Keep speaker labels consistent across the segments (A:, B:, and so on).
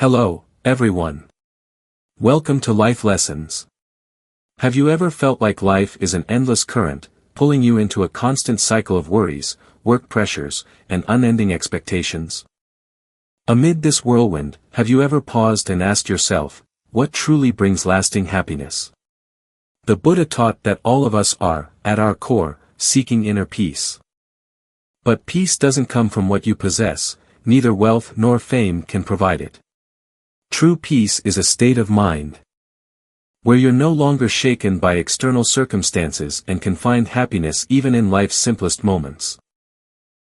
A: Hello, everyone. Welcome to Life Lessons. Have you ever felt like life is an endless current, pulling you into a constant cycle of worries, work pressures, and unending expectations? Amid this whirlwind, have you ever paused and asked yourself, what truly brings lasting happiness? The Buddha taught that all of us are, at our core, seeking inner peace. But peace doesn't come from what you possess, neither wealth nor fame can provide it. True peace is a state of mind, where you're no longer shaken by external circumstances and can find happiness even in life's simplest moments.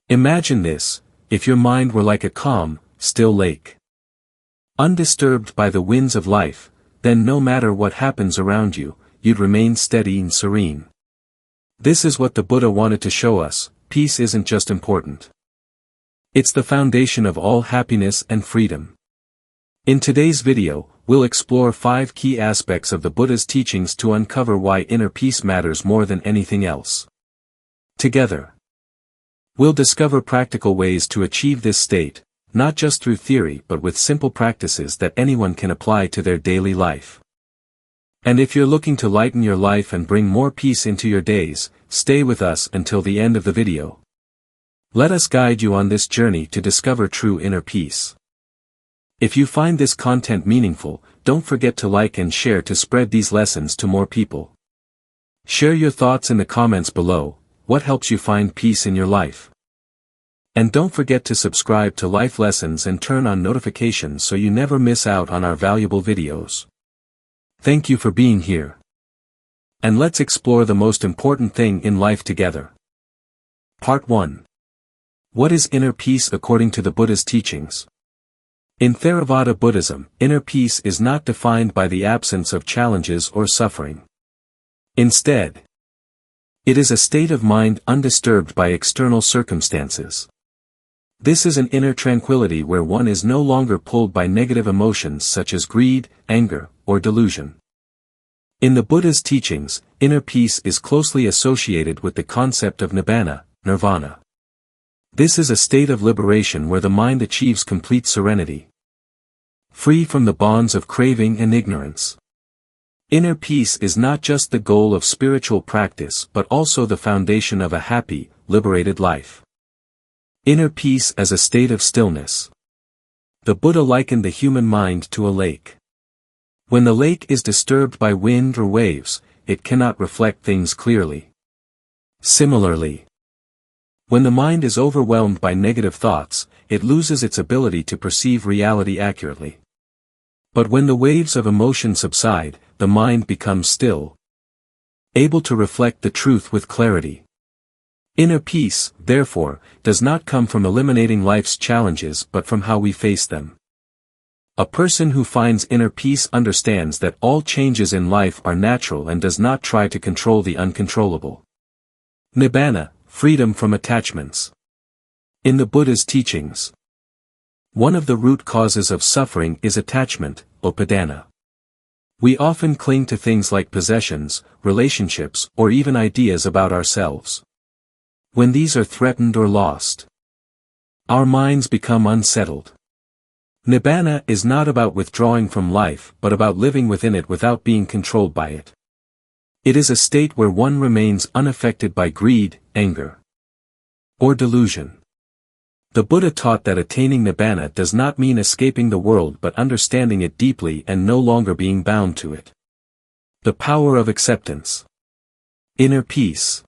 A: Imagine this: if your mind were like a calm, still lake, undisturbed by the winds of life, then no matter what happens around you, you'd remain steady and serene. This is what the Buddha wanted to show us: peace isn't just important. It's the foundation of all happiness and freedom. In today's video, we'll explore 5 key aspects of the Buddha's teachings to uncover why inner peace matters more than anything else. Together, we'll discover practical ways to achieve this state, not just through theory but with simple practices that anyone can apply to their daily life. And if you're looking to lighten your life and bring more peace into your days, stay with us until the end of the video. Let us guide you on this journey to discover true inner peace. If you find this content meaningful, don't forget to like and share to spread these lessons to more people. Share your thoughts in the comments below. What helps you find peace in your life? And don't forget to subscribe to Life Lessons and turn on notifications so you never miss out on our valuable videos. Thank you for being here. And let's explore the most important thing in life together. Part 1. What is inner peace according to the Buddha's teachings? In Theravada Buddhism, inner peace is not defined by the absence of challenges or suffering. Instead, it is a state of mind undisturbed by external circumstances. This is an inner tranquility where one is no longer pulled by negative emotions such as greed, anger, or delusion. In the Buddha's teachings, inner peace is closely associated with the concept of nibbana, nirvana. This is a state of liberation where the mind achieves complete serenity, free from the bonds of craving and ignorance. Inner peace is not just the goal of spiritual practice but also the foundation of a happy, liberated life. Inner peace as a state of stillness. The Buddha likened the human mind to a lake. When the lake is disturbed by wind or waves, it cannot reflect things clearly. Similarly, when the mind is overwhelmed by negative thoughts, it loses its ability to perceive reality accurately. But when the waves of emotion subside, the mind becomes still, able to reflect the truth with clarity. Inner peace, therefore, does not come from eliminating life's challenges but from how we face them. A person who finds inner peace understands that all changes in life are natural and does not try to control the uncontrollable. Nibbana, freedom from attachments. In the Buddha's teachings, one of the root causes of suffering is attachment, upadana. We often cling to things like possessions, relationships, or even ideas about ourselves. When these are threatened or lost, our minds become unsettled. Nibbana is not about withdrawing from life but about living within it without being controlled by it. It is a state where one remains unaffected by greed, anger, or delusion. The Buddha taught that attaining nibbana does not mean escaping the world but understanding it deeply and no longer being bound to it. The power of acceptance. Inner peace,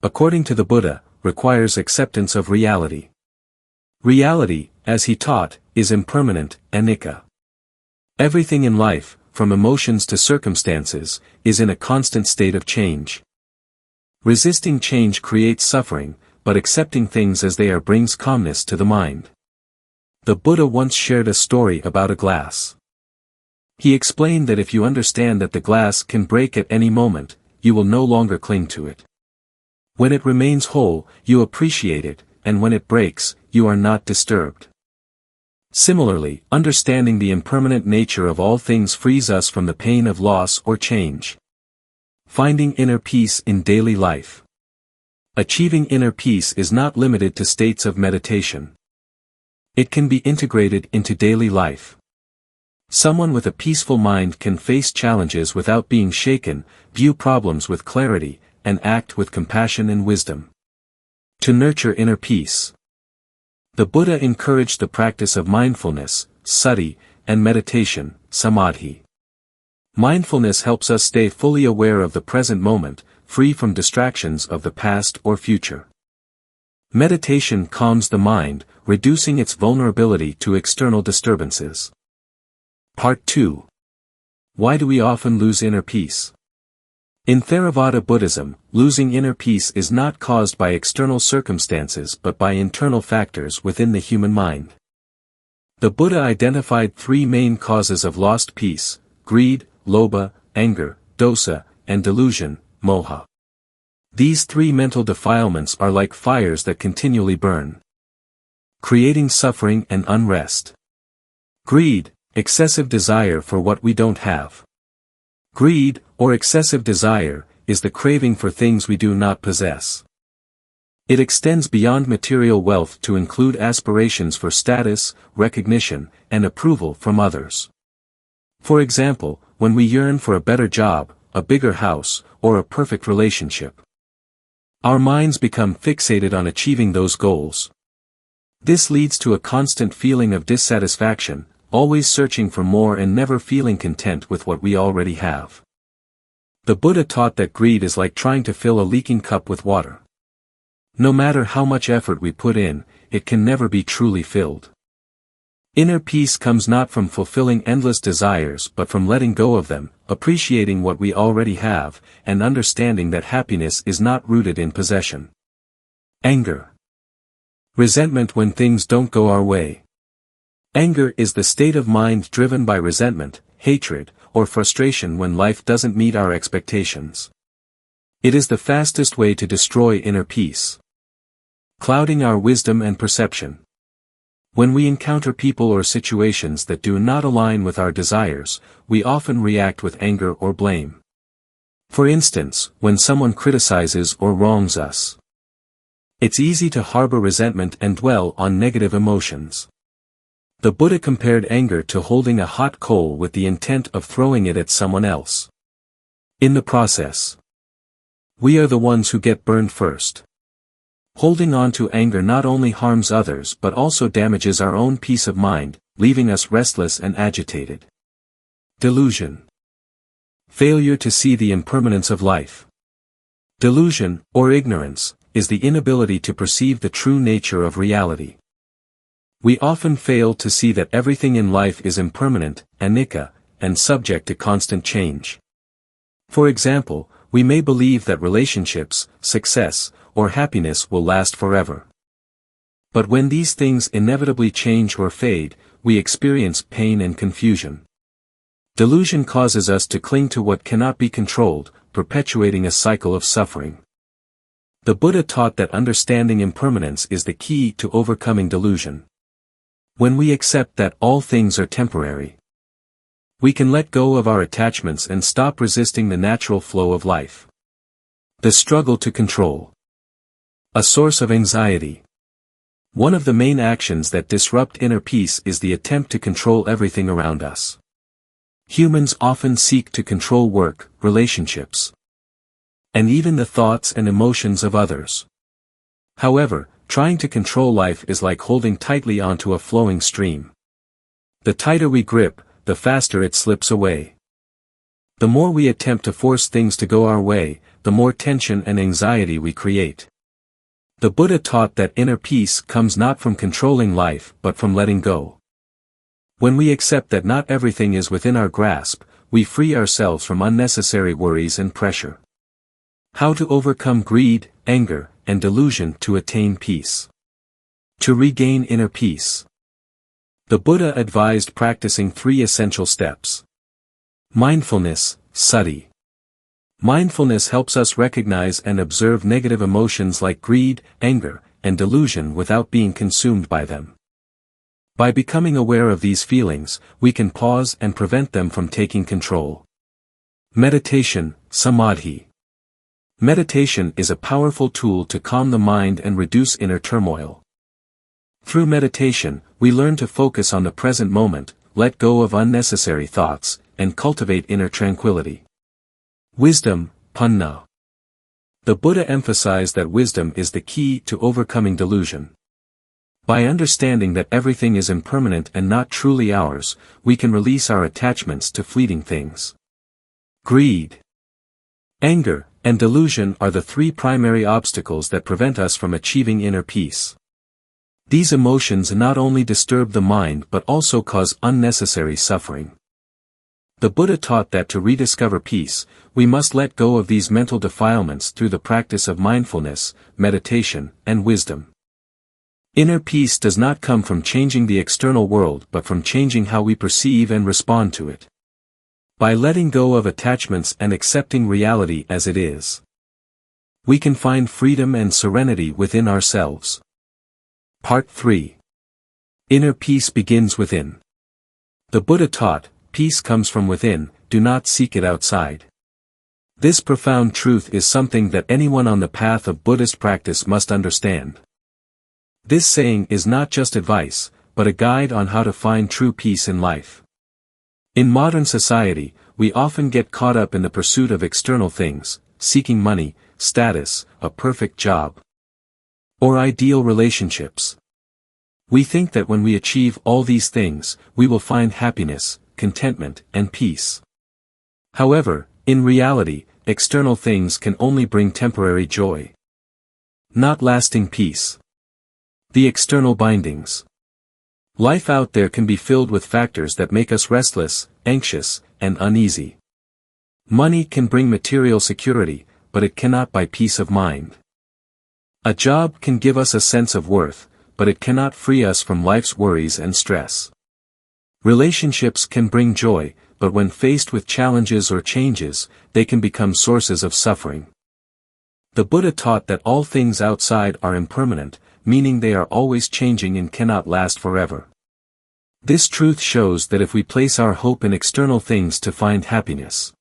A: according to the Buddha, requires acceptance of reality. Reality, as he taught, is impermanent, anicca. Everything in life, from emotions to circumstances, is in a constant state of change. Resisting change creates suffering, but accepting things as they are brings calmness to the mind. The Buddha once shared a story about a glass. He explained that if you understand that the glass can break at any moment, you will no longer cling to it. When it remains whole, you appreciate it, and when it breaks, you are not disturbed. Similarly, understanding the impermanent nature of all things frees us from the pain of loss or change. Finding inner peace in daily life. Achieving inner peace is not limited to states of meditation. It can be integrated into daily life. Someone with a peaceful mind can face challenges without being shaken, view problems with clarity, and act with compassion and wisdom. To nurture inner peace. The Buddha encouraged the practice of mindfulness, sati, and meditation, samadhi. Mindfulness helps us stay fully aware of the present moment, free from distractions of the past or future. Meditation calms the mind, reducing its vulnerability to external disturbances. Part 2. Why do we often lose inner peace? In Theravada Buddhism, losing inner peace is not caused by external circumstances but by internal factors within the human mind. The Buddha identified three main causes of lost peace: greed, lobha, anger, dosa, and delusion, moha. These three mental defilements are like fires that continually burn, creating suffering and unrest. Greed, excessive desire for what we don't have. Greed, or excessive desire, is the craving for things we do not possess. It extends beyond material wealth to include aspirations for status, recognition, and approval from others. For example, when we yearn for a better job, a bigger house, or a perfect relationship, our minds become fixated on achieving those goals. This leads to a constant feeling of dissatisfaction, always searching for more and never feeling content with what we already have. The Buddha taught that greed is like trying to fill a leaking cup with water. No matter how much effort we put in, it can never be truly filled. Inner peace comes not from fulfilling endless desires but from letting go of them, appreciating what we already have, and understanding that happiness is not rooted in possession. Anger. Resentment when things don't go our way. Anger is the state of mind driven by resentment, hatred, or frustration when life doesn't meet our expectations. It is the fastest way to destroy inner peace, clouding our wisdom and perception. When we encounter people or situations that do not align with our desires, we often react with anger or blame. For instance, when someone criticizes or wrongs us, it's easy to harbor resentment and dwell on negative emotions. The Buddha compared anger to holding a hot coal with the intent of throwing it at someone else. In the process, we are the ones who get burned first. Holding on to anger not only harms others but also damages our own peace of mind, leaving us restless and agitated. Delusion. Failure to see the impermanence of life. Delusion, or ignorance, is the inability to perceive the true nature of reality. We often fail to see that everything in life is impermanent, anicca, and subject to constant change. For example, we may believe that relationships, success, or happiness will last forever. But when these things inevitably change or fade, we experience pain and confusion. Delusion causes us to cling to what cannot be controlled, perpetuating a cycle of suffering. The Buddha taught that understanding impermanence is the key to overcoming delusion. When we accept that all things are temporary, we can let go of our attachments and stop resisting the natural flow of life. The struggle to control. A source of anxiety. One of the main actions that disrupt inner peace is the attempt to control everything around us. Humans often seek to control work, relationships, and even the thoughts and emotions of others. However, trying to control life is like holding tightly onto a flowing stream. The tighter we grip, the faster it slips away. The more we attempt to force things to go our way, the more tension and anxiety we create. The Buddha taught that inner peace comes not from controlling life but from letting go. When we accept that not everything is within our grasp, we free ourselves from unnecessary worries and pressure. How to overcome greed, anger, and delusion to attain peace. To regain inner peace. The Buddha advised practicing 3 essential steps. Mindfulness, sati. Mindfulness helps us recognize and observe negative emotions like greed, anger, and delusion without being consumed by them. By becoming aware of these feelings, we can pause and prevent them from taking control. Meditation, samadhi. Meditation is a powerful tool to calm the mind and reduce inner turmoil. Through meditation, we learn to focus on the present moment, let go of unnecessary thoughts, and cultivate inner tranquility. Wisdom, Punna. The Buddha emphasized that wisdom is the key to overcoming delusion. By understanding that everything is impermanent and not truly ours, we can release our attachments to fleeting things. Greed, anger, and delusion are the three primary obstacles that prevent us from achieving inner peace. These emotions not only disturb the mind but also cause unnecessary suffering. The Buddha taught that to rediscover peace, we must let go of these mental defilements through the practice of mindfulness, meditation, and wisdom. Inner peace does not come from changing the external world but from changing how we perceive and respond to it. By letting go of attachments and accepting reality as it is, we can find freedom and serenity within ourselves. Part 3. Inner peace begins within. The Buddha taught, peace comes from within, do not seek it outside. This profound truth is something that anyone on the path of Buddhist practice must understand. This saying is not just advice, but a guide on how to find true peace in life. In modern society, we often get caught up in the pursuit of external things, seeking money, status, a perfect job, or ideal relationships. We think that when we achieve all these things, we will find happiness, contentment, and peace. However, in reality, external things can only bring temporary joy, not lasting peace. The external bindings. Life out there can be filled with factors that make us restless, anxious, and uneasy. Money can bring material security, but it cannot buy peace of mind. A job can give us a sense of worth, but it cannot free us from life's worries and stress. Relationships can bring joy, but when faced with challenges or changes, they can become sources of suffering. The Buddha taught that all things outside are impermanent, meaning they are always changing and cannot last forever. This truth shows that if we place our hope in external things to find happiness,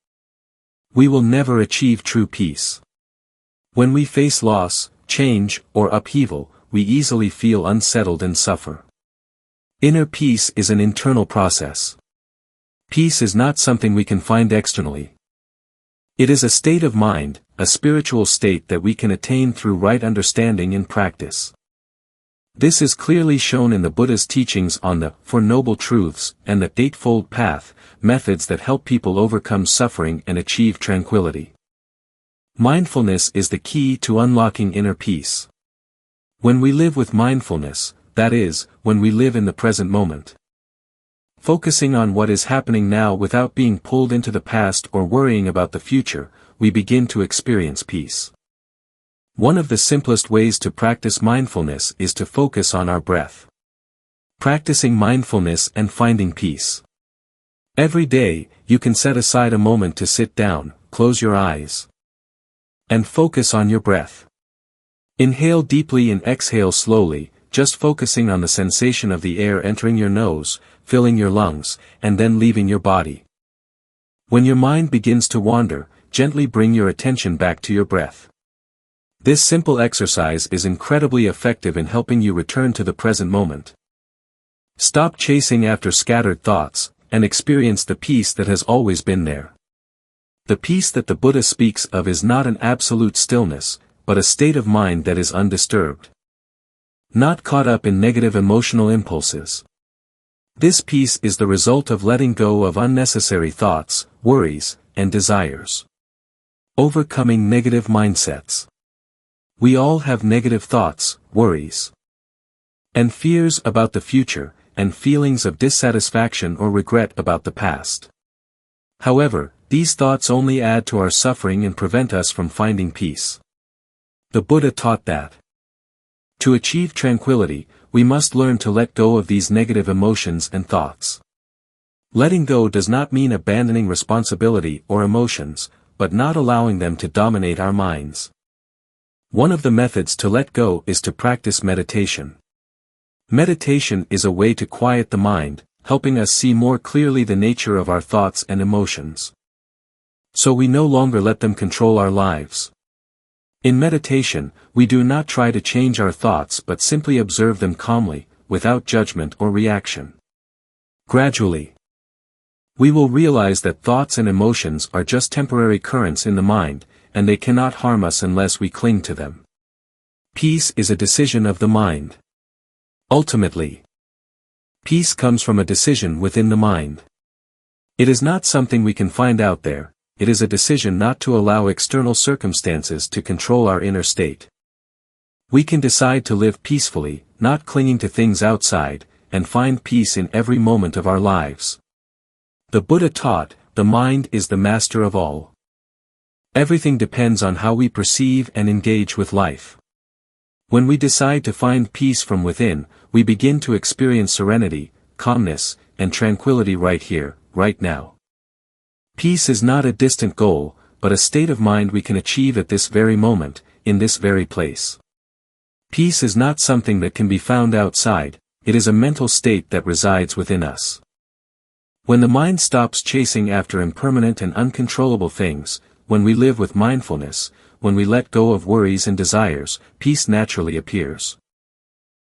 A: we will never achieve true peace. When we face loss, change, or upheaval, we easily feel unsettled and suffer. Inner peace is an internal process. Peace is not something we can find externally. It is a state of mind, a spiritual state that we can attain through right understanding and practice. This is clearly shown in the Buddha's teachings on the Four Noble Truths and the Eightfold Path, methods that help people overcome suffering and achieve tranquility. Mindfulness is the key to unlocking inner peace. When we live with mindfulness, that is, when we live in the present moment, focusing on what is happening now without being pulled into the past or worrying about the future, we begin to experience peace. One of the simplest ways to practice mindfulness is to focus on our breath. Practicing mindfulness and finding peace. Every day, you can set aside a moment to sit down, close your eyes, and focus on your breath. Inhale deeply and exhale slowly, just focusing on the sensation of the air entering your nose, filling your lungs, and then leaving your body. When your mind begins to wander, gently bring your attention back to your breath. This simple exercise is incredibly effective in helping you return to the present moment. Stop chasing after scattered thoughts, and experience the peace that has always been there. The peace that the Buddha speaks of is not an absolute stillness, but a state of mind that is undisturbed, not caught up in negative emotional impulses. This peace is the result of letting go of unnecessary thoughts, worries, and desires. Overcoming negative mindsets. We all have negative thoughts, worries, and fears about the future, and feelings of dissatisfaction or regret about the past. However, these thoughts only add to our suffering and prevent us from finding peace. The Buddha taught that to achieve tranquility, we must learn to let go of these negative emotions and thoughts. Letting go does not mean abandoning responsibility or emotions, but not allowing them to dominate our minds. One of the methods to let go is to practice meditation. Meditation is a way to quiet the mind, helping us see more clearly the nature of our thoughts and emotions, so we no longer let them control our lives. In meditation, we do not try to change our thoughts but simply observe them calmly, without judgment or reaction. Gradually, we will realize that thoughts and emotions are just temporary currents in the mind, and they cannot harm us unless we cling to them. Peace is a decision of the mind. Ultimately, peace comes from a decision within the mind. It is not something we can find out there, it is a decision not to allow external circumstances to control our inner state. We can decide to live peacefully, not clinging to things outside, and find peace in every moment of our lives. The Buddha taught, the mind is the master of all. Everything depends on how we perceive and engage with life. When we decide to find peace from within, we begin to experience serenity, calmness, and tranquility right here, right now. Peace is not a distant goal, but a state of mind we can achieve at this very moment, in this very place. Peace is not something that can be found outside, it is a mental state that resides within us. When the mind stops chasing after impermanent and uncontrollable things, when we live with mindfulness, when we let go of worries and desires, peace naturally appears.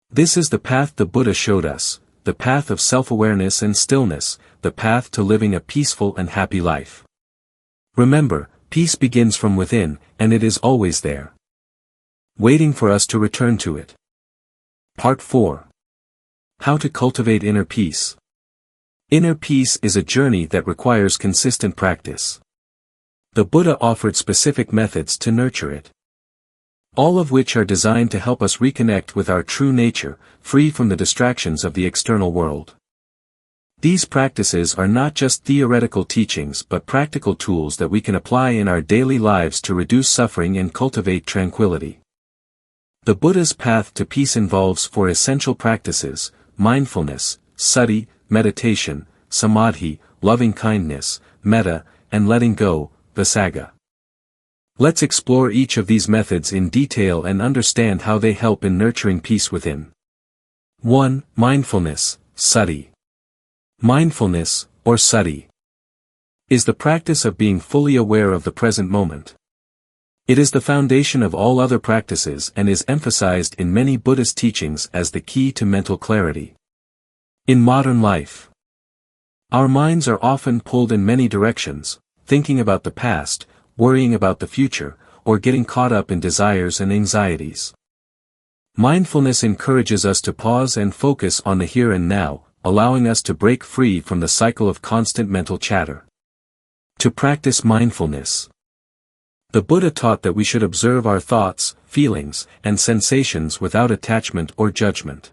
A: This is the path the Buddha showed us, the path of self-awareness and stillness, the path to living a peaceful and happy life. Remember, peace begins from within, and it is always there, waiting for us to return to it. Part 4. How to cultivate inner peace. Inner peace is a journey that requires consistent practice. The Buddha offered specific methods to nurture it, all of which are designed to help us reconnect with our true nature, free from the distractions of the external world. These practices are not just theoretical teachings but practical tools that we can apply in our daily lives to reduce suffering and cultivate tranquility. The Buddha's path to peace involves 4 essential practices: mindfulness, sati, meditation, samadhi, loving-kindness, metta, and letting go, visaga. Let's explore each of these methods in detail and understand how they help in nurturing peace within. 1. Mindfulness, sati. Mindfulness, or sati, is the practice of being fully aware of the present moment. It is the foundation of all other practices and is emphasized in many Buddhist teachings as the key to mental clarity. In modern life, our minds are often pulled in many directions, thinking about the past, worrying about the future, or getting caught up in desires and anxieties. Mindfulness encourages us to pause and focus on the here and now, allowing us to break free from the cycle of constant mental chatter. To practice mindfulness, the Buddha taught that we should observe our thoughts, feelings, and sensations without attachment or judgment.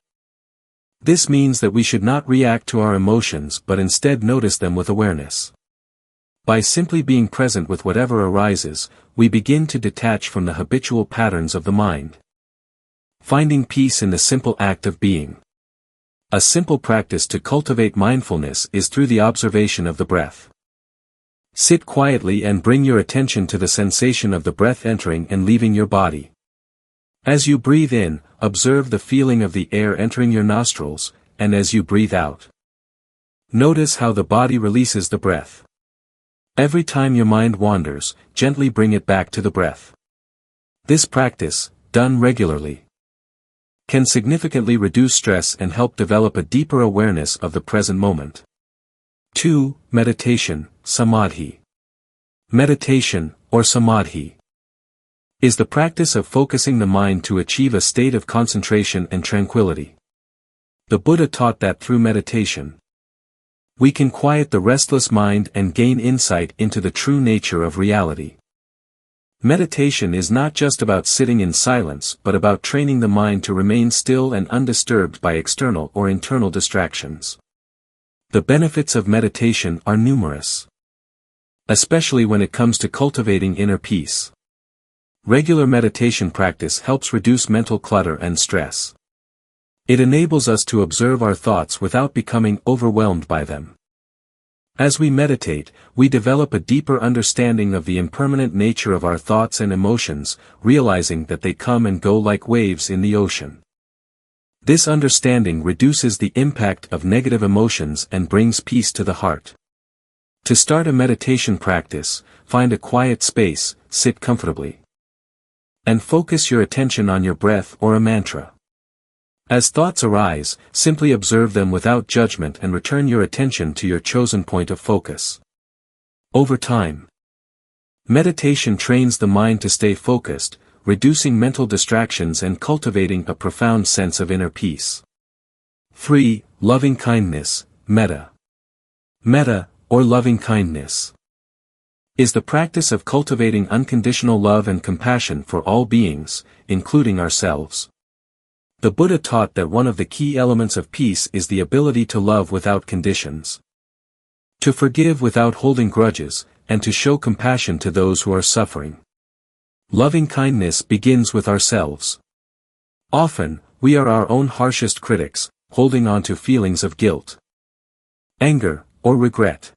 A: This means that we should not react to our emotions but instead notice them with awareness. By simply being present with whatever arises, we begin to detach from the habitual patterns of the mind. Finding peace in the simple act of being. A simple practice to cultivate mindfulness is through the observation of the breath. Sit quietly and bring your attention to the sensation of the breath entering and leaving your body. As you breathe in, observe the feeling of the air entering your nostrils, and as you breathe out, notice how the body releases the breath. Every time your mind wanders, gently bring it back to the breath. This practice, done regularly, can significantly reduce stress and help develop a deeper awareness of the present moment. 2. Meditation, samadhi. Meditation, or samadhi, is the practice of focusing the mind to achieve a state of concentration and tranquility. The Buddha taught that through meditation, we can quiet the restless mind and gain insight into the true nature of reality. Meditation is not just about sitting in silence but about training the mind to remain still and undisturbed by external or internal distractions. The benefits of meditation are numerous, especially when it comes to cultivating inner peace. Regular meditation practice helps reduce mental clutter and stress. It enables us to observe our thoughts without becoming overwhelmed by them. As we meditate, we develop a deeper understanding of the impermanent nature of our thoughts and emotions, realizing that they come and go like waves in the ocean. This understanding reduces the impact of negative emotions and brings peace to the heart. To start a meditation practice, find a quiet space, sit comfortably, and focus your attention on your breath or a mantra. As thoughts arise, simply observe them without judgment and return your attention to your chosen point of focus. Over time, meditation trains the mind to stay focused, reducing mental distractions and cultivating a profound sense of inner peace. 3. Loving kindness, metta. Metta, or loving kindness, is the practice of cultivating unconditional love and compassion for all beings, including ourselves. The Buddha taught that one of the key elements of peace is the ability to love without conditions, to forgive without holding grudges, and to show compassion to those who are suffering. Loving kindness begins with ourselves. Often, we are our own harshest critics, holding on to feelings of guilt, anger, or regret.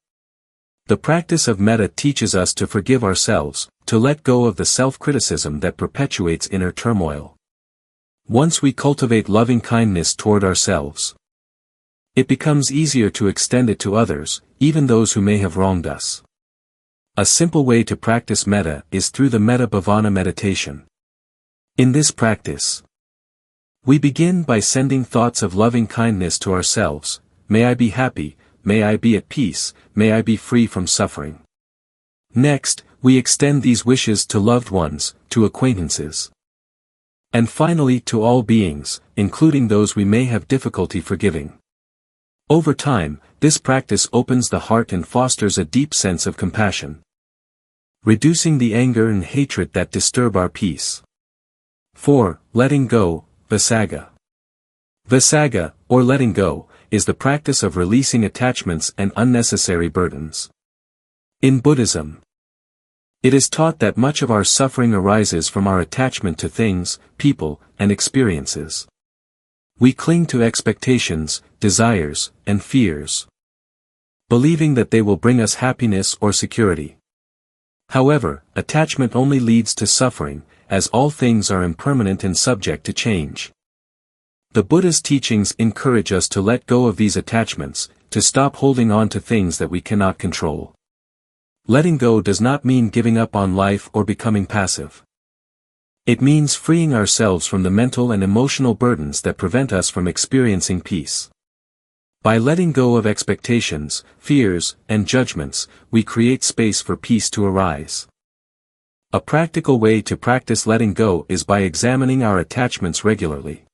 A: The practice of metta teaches us to forgive ourselves, to let go of the self-criticism that perpetuates inner turmoil. Once we cultivate loving kindness toward ourselves, it becomes easier to extend it to others, even those who may have wronged us. A simple way to practice metta is through the metta bhavana meditation. In this practice, we begin by sending thoughts of loving kindness to ourselves. May I be happy, may I be at peace, may I be free from suffering. Next, we extend these wishes to loved ones, to acquaintances, and finally to all beings, including those we may have difficulty forgiving. Over time, this practice opens the heart and fosters a deep sense of compassion, reducing the anger and hatred that disturb our peace. 4. Letting go, Visagga. Visagga, or letting go, is the practice of releasing attachments and unnecessary burdens. In Buddhism, it is taught that much of our suffering arises from our attachment to things, people, and experiences. We cling to expectations, desires, and fears, believing that they will bring us happiness or security. However, attachment only leads to suffering, as all things are impermanent and subject to change. The Buddha's teachings encourage us to let go of these attachments, to stop holding on to things that we cannot control. Letting go does not mean giving up on life or becoming passive. It means freeing ourselves from the mental and emotional burdens that prevent us from experiencing peace. By letting go of expectations, fears, and judgments, we create space for peace to arise. A practical way to practice letting go is by examining our attachments regularly.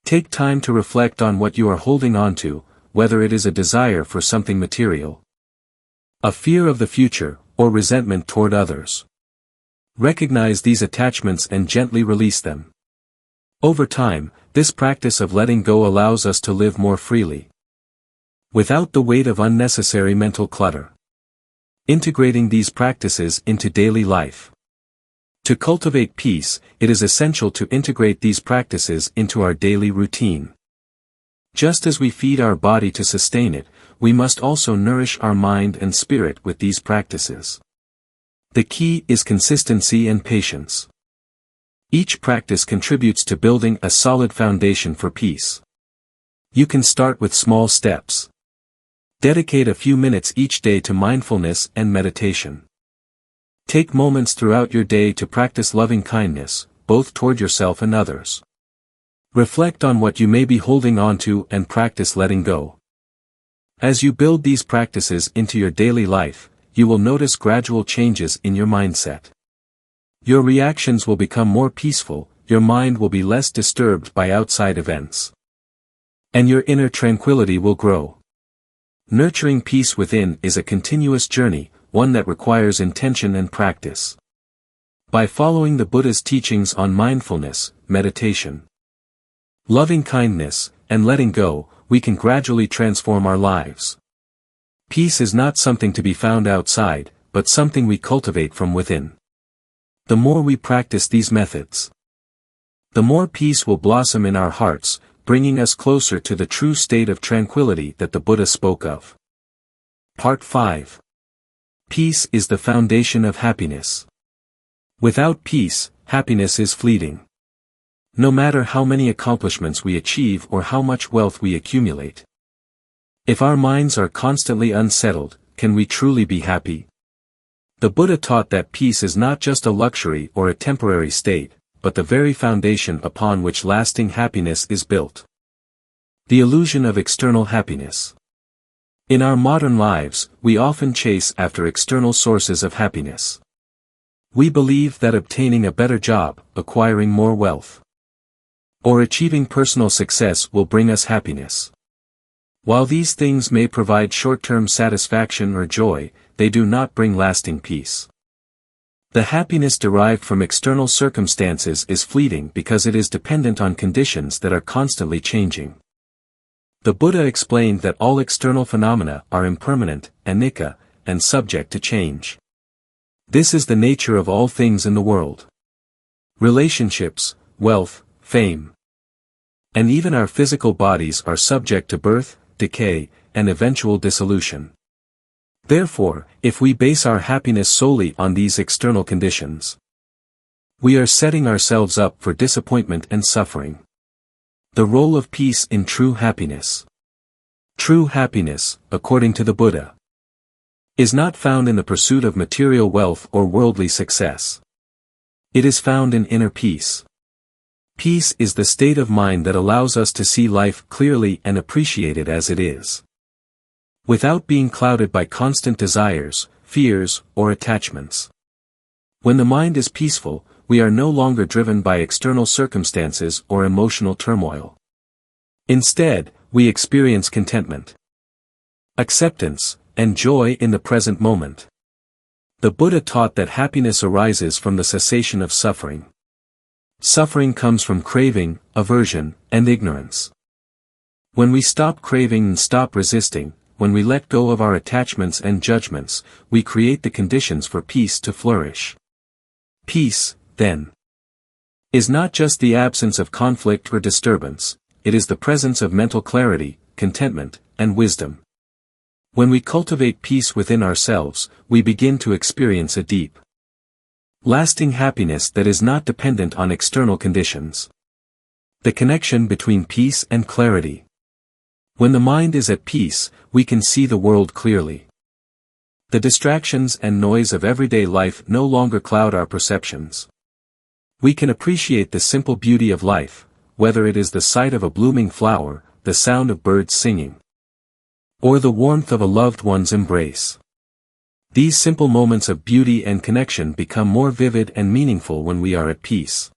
A: Take time to reflect on what you are holding on to, whether it is a desire for something material, a fear of the future, or resentment toward others. Recognize these attachments and gently release them. Over time, this practice of letting go allows us to live more freely, without the weight of unnecessary mental clutter. Integrating these practices into daily life. To cultivate peace, it is essential to integrate these practices into our daily routine. Just as we feed our body to sustain it, we must also nourish our mind and spirit with these practices. The key is consistency and patience. Each practice contributes to building a solid foundation for peace. You can start with small steps. Dedicate a few minutes each day to mindfulness and meditation. Take moments throughout your day to practice loving kindness, both toward yourself and others. Reflect on what you may be holding on to and practice letting go. As you build these practices into your daily life, you will notice gradual changes in your mindset. Your reactions will become more peaceful, your mind will be less disturbed by outside events, and your inner tranquility will grow. Nurturing peace within is a continuous journey, one that requires intention and practice. By following the Buddha's teachings on mindfulness, meditation, loving kindness, and letting go, we can gradually transform our lives. Peace is not something to be found outside, but something we cultivate from within. The more we practice these methods, the more peace will blossom in our hearts, bringing us closer to the true state of tranquility that the Buddha spoke of. Part 5. Peace is the foundation of happiness. Without peace, happiness is fleeting. No matter how many accomplishments we achieve or how much wealth we accumulate, if our minds are constantly unsettled, can we truly be happy? The Buddha taught that peace is not just a luxury or a temporary state, but the very foundation upon which lasting happiness is built. The illusion of external happiness. In our modern lives, we often chase after external sources of happiness. We believe that obtaining a better job, acquiring more wealth, or achieving personal success will bring us happiness. While these things may provide short-term satisfaction or joy, they do not bring lasting peace. The happiness derived from external circumstances is fleeting because it is dependent on conditions that are constantly changing. The Buddha explained that all external phenomena are impermanent, anicca, and subject to change. This is the nature of all things in the world. Relationships, wealth, fame, and even our physical bodies are subject to birth, decay, and eventual dissolution. Therefore, if we base our happiness solely on these external conditions, we are setting ourselves up for disappointment and suffering. The role of peace in true happiness. True happiness, according to the Buddha, is not found in the pursuit of material wealth or worldly success. It is found in inner peace. Peace is the state of mind that allows us to see life clearly and appreciate it as it is, without being clouded by constant desires, fears, or attachments. When the mind is peaceful, we are no longer driven by external circumstances or emotional turmoil. Instead, we experience contentment, acceptance, and joy in the present moment. The Buddha taught that happiness arises from the cessation of suffering. Suffering comes from craving, aversion, and ignorance. When we stop craving and stop resisting, when we let go of our attachments and judgments, we create the conditions for peace to flourish. Peace, then, is not just the absence of conflict or disturbance, it is the presence of mental clarity, contentment, and wisdom. When we cultivate peace within ourselves, we begin to experience a deep, lasting happiness that is not dependent on external conditions. The connection between peace and clarity. When the mind is at peace, we can see the world clearly. The distractions and noise of everyday life no longer cloud our perceptions. We can appreciate the simple beauty of life, whether it is the sight of a blooming flower, the sound of birds singing, or the warmth of a loved one's embrace. These simple moments of beauty and connection become more vivid and meaningful when we are at peace.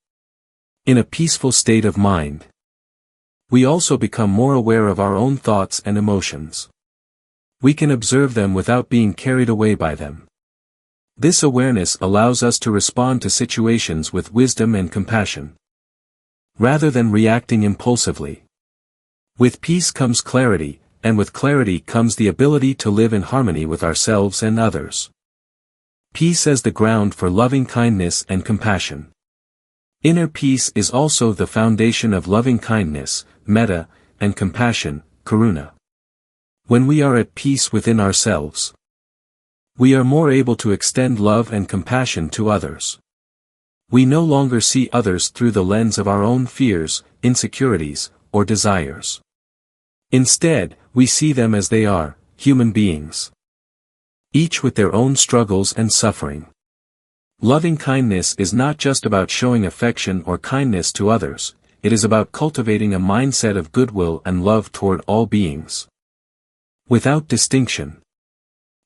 A: In a peaceful state of mind, we also become more aware of our own thoughts and emotions. We can observe them without being carried away by them. This awareness allows us to respond to situations with wisdom and compassion, rather than reacting impulsively. With peace comes clarity, and with clarity comes the ability to live in harmony with ourselves and others. Peace as the ground for loving kindness and compassion. Inner peace is also the foundation of loving kindness, metta, and compassion, karuna. When we are at peace within ourselves, we are more able to extend love and compassion to others. We no longer see others through the lens of our own fears, insecurities, or desires. Instead, we see them as they are, human beings, each with their own struggles and suffering. Loving kindness is not just about showing affection or kindness to others, it is about cultivating a mindset of goodwill and love toward all beings, without distinction.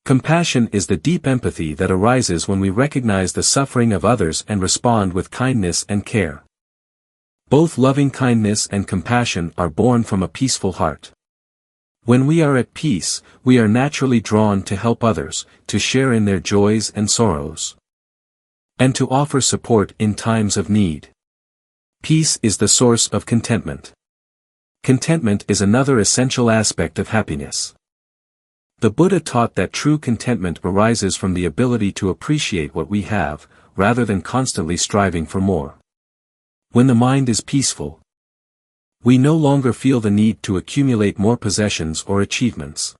A: Compassion is the deep empathy that arises when we recognize the suffering of others and respond with kindness and care. Both loving kindness and compassion are born from a peaceful heart. When we are at peace, we are naturally drawn to help others, to share in their joys and sorrows, and to offer support in times of need. Peace is the source of contentment. Contentment is another essential aspect of happiness. The Buddha taught that true contentment arises from the ability to appreciate what we have, rather than constantly striving for more. When the mind is peaceful, we no longer feel the need to accumulate more possessions or achievements.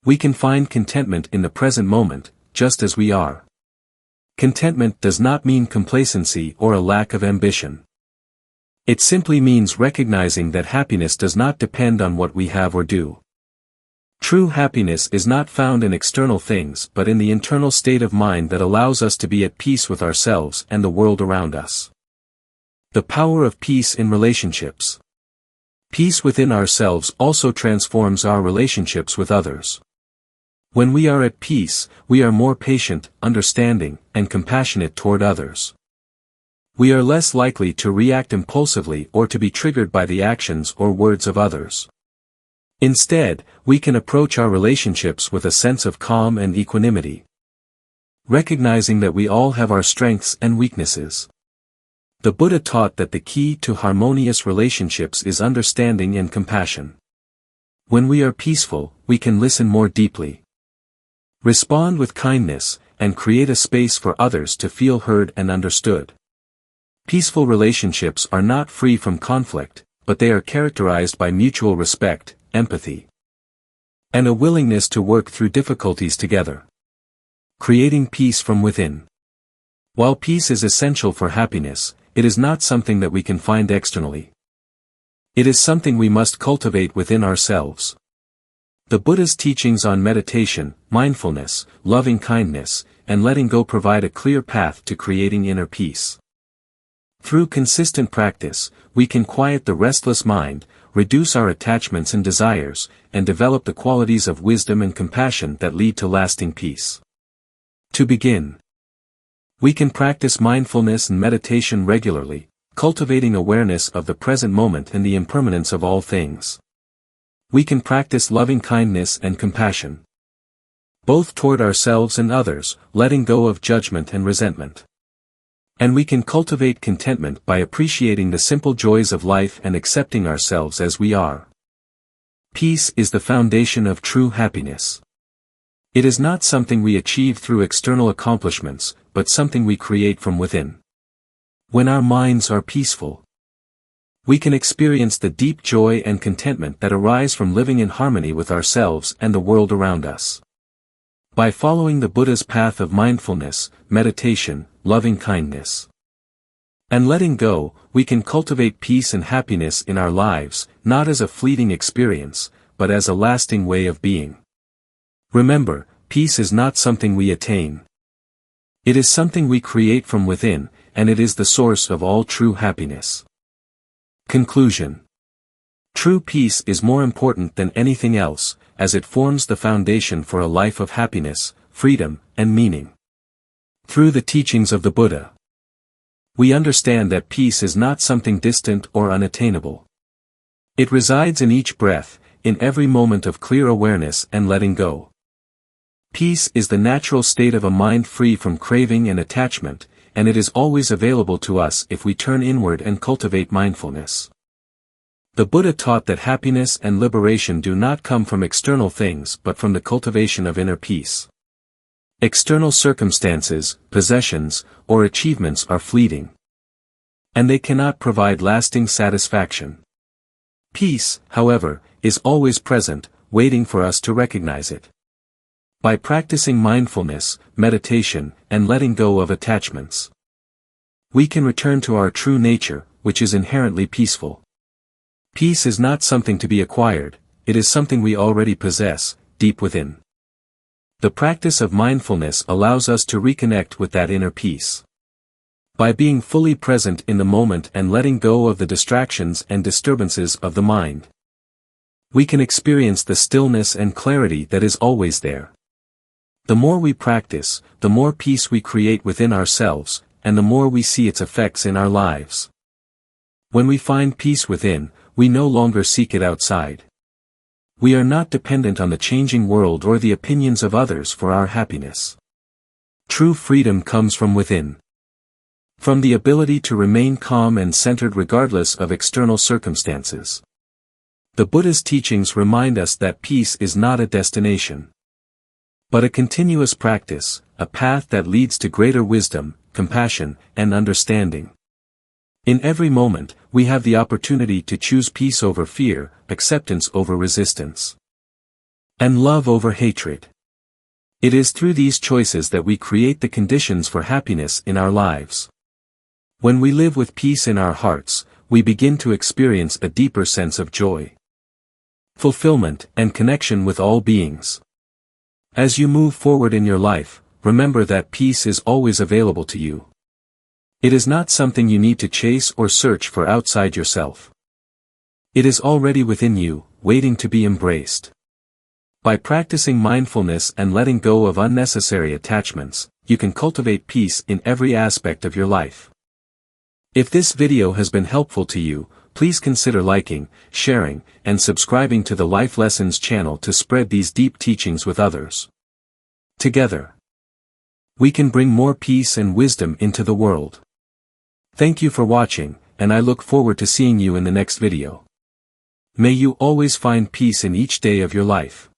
A: We can find contentment in the present moment, just as we are. Contentment does not mean complacency or a lack of ambition. It simply means recognizing that happiness does not depend on what we have or do. True happiness is not found in external things but in the internal state of mind that allows us to be at peace with ourselves and the world around us. The power of peace in relationships. Peace within ourselves also transforms our relationships with others. When we are at peace, we are more patient, understanding, and compassionate toward others. We are less likely to react impulsively or to be triggered by the actions or words of others. Instead, we can approach our relationships with a sense of calm and equanimity, recognizing that we all have our strengths and weaknesses. The Buddha taught that the key to harmonious relationships is understanding and compassion. When we are peaceful, we can listen more deeply, respond with kindness, and create a space for others to feel heard and understood. Peaceful relationships are not free from conflict, but they are characterized by mutual respect, empathy, and a willingness to work through difficulties together, creating peace from within. While peace is essential for happiness, it is not something that we can find externally. It is something we must cultivate within ourselves. The Buddha's teachings on meditation, mindfulness, loving kindness, and letting go provide a clear path to creating inner peace. Through consistent practice, we can quiet the restless mind, reduce our attachments and desires, and develop the qualities of wisdom and compassion that lead to lasting peace. To begin, we can practice mindfulness and meditation regularly, cultivating awareness of the present moment and the impermanence of all things. We can practice loving kindness and compassion, both toward ourselves and others, letting go of judgment and resentment. And we can cultivate contentment by appreciating the simple joys of life and accepting ourselves as we are. Peace is the foundation of true happiness. It is not something we achieve through external accomplishments, but something we create from within. When our minds are peaceful, we can experience the deep joy and contentment that arise from living in harmony with ourselves and the world around us. By following the Buddha's path of mindfulness, meditation, loving kindness, and letting go, we can cultivate peace and happiness in our lives, not as a fleeting experience, but as a lasting way of being. Remember, peace is not something we attain. It is something we create from within, and it is the source of all true happiness. Conclusion. True peace is more important than anything else, as it forms the foundation for a life of happiness, freedom, and meaning. Through the teachings of the Buddha, we understand that peace is not something distant or unattainable. It resides in each breath, in every moment of clear awareness and letting go. Peace is the natural state of a mind free from craving and attachment, and it is always available to us if we turn inward and cultivate mindfulness. The Buddha taught that happiness and liberation do not come from external things but from the cultivation of inner peace. External circumstances, possessions, or achievements are fleeting, and they cannot provide lasting satisfaction. Peace, however, is always present, waiting for us to recognize it. By practicing mindfulness, meditation, and letting go of attachments, we can return to our true nature, which is inherently peaceful. Peace is not something to be acquired, it is something we already possess, deep within. The practice of mindfulness allows us to reconnect with that inner peace. By being fully present in the moment and letting go of the distractions and disturbances of the mind, we can experience the stillness and clarity that is always there. The more we practice, the more peace we create within ourselves, and the more we see its effects in our lives. When we find peace within, we no longer seek it outside. We are not dependent on the changing world or the opinions of others for our happiness. True freedom comes from within. From the ability to remain calm and centered regardless of external circumstances. The Buddha's teachings remind us that peace is not a destination, but a continuous practice, a path that leads to greater wisdom, compassion, and understanding. In every moment, we have the opportunity to choose peace over fear, acceptance over resistance, and love over hatred. It is through these choices that we create the conditions for happiness in our lives. When we live with peace in our hearts, we begin to experience a deeper sense of joy, fulfillment, and connection with all beings. As you move forward in your life, remember that peace is always available to you. It is not something you need to chase or search for outside yourself. It is already within you, waiting to be embraced. By practicing mindfulness and letting go of unnecessary attachments, you can cultivate peace in every aspect of your life. If this video has been helpful to you, please consider liking, sharing, and subscribing to the Life Lessons channel to spread these deep teachings with others. Together, we can bring more peace and wisdom into the world. Thank you for watching, and I look forward to seeing you in the next video. May you always find peace in each day of your life.